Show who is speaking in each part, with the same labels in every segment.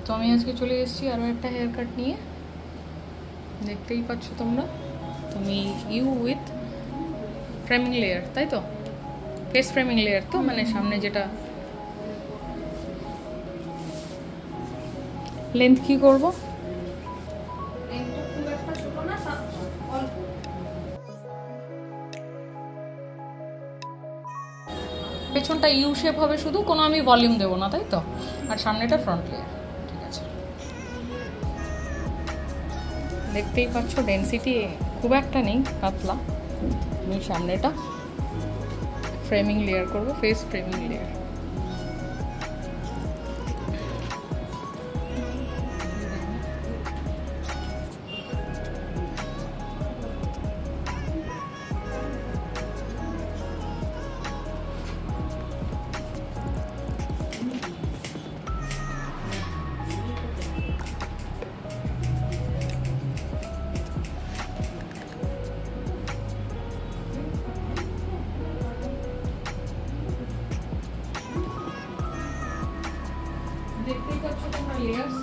Speaker 1: তো আমি আজকে চলে এসেছি আরও একটা হেয়ার কাট নিয়ে, দেখতেই পাচ্ছ তোমরা। তুমি ইউ উইথ ফ্রেমিং লেয়ার, তাই তো? ফেস ফ্রেমিং লেয়ার তো, মানে সামনে যেটা। লেন্থ কি করব? পেছনটা ইউ শেপ হবে শুধু, কোনো আমি ভলিউম দেবো না, তাই তো? আর সামনেটা ফ্রন্ট লেয়ার। ঠিক আছে, দেখতেই পাচ্ছ ডেন্সিটি খুব একটা নেই, পাতলা। আমি সামনেটা ফ্রেমিং লেয়ার করব, ফেস ফ্রেমিং লেয়ার। দেখতেই পাচ্ছ তোমরা লেয়ার্স।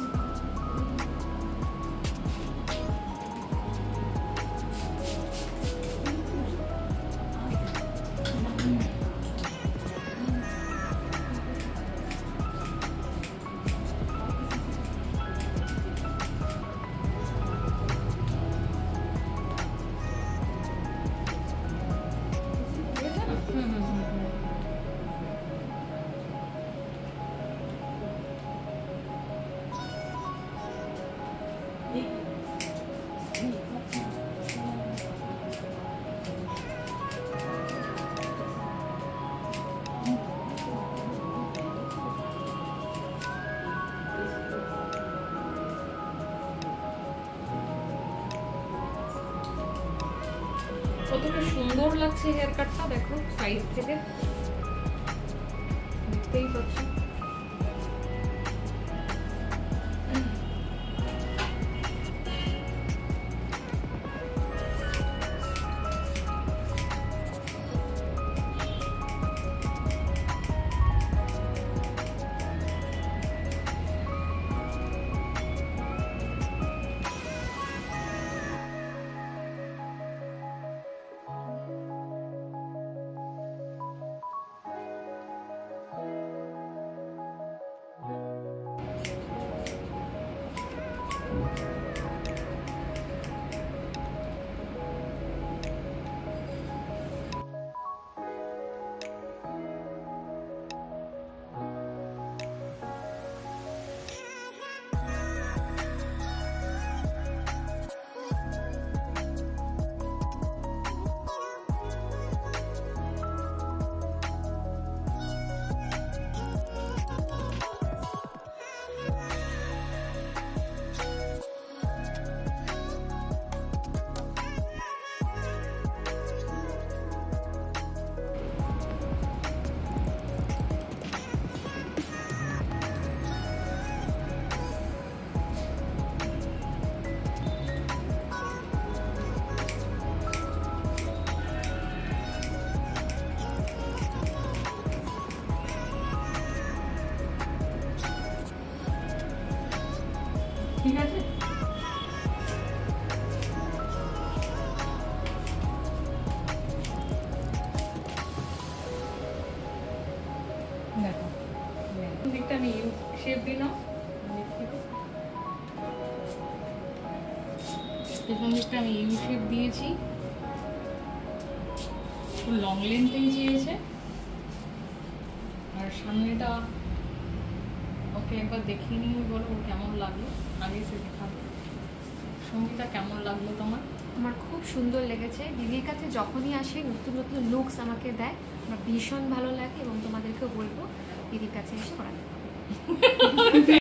Speaker 1: কতটা সুন্দর লাগছে হেয়ার কাটটা, দেখো সাইড থেকে, দেখতেই পাচ্ছ। ঠিক আছে, দেখো দিকটা আমি ইউ শেপ দিলাম, পেছন দিকটা আমি ইউ শেপ দিয়েছি, লং লেন্থেই চেয়েছে। আর সামনেটা ওকে একবার দেখিয়ে নিয়ে বলো ও কেমন লাগলো, আগে সে দেখাবো। সঙ্গীতা কেমন লাগলো তোমার?
Speaker 2: আমার খুব সুন্দর লেগেছে। দিদির কাছে যখনই আসে নতুন নতুন লুকস আমাকে দেয়, আমার ভীষণ ভালো লাগে এবং তোমাদেরকেও বলবো দিদির কাছে এসে করাতে।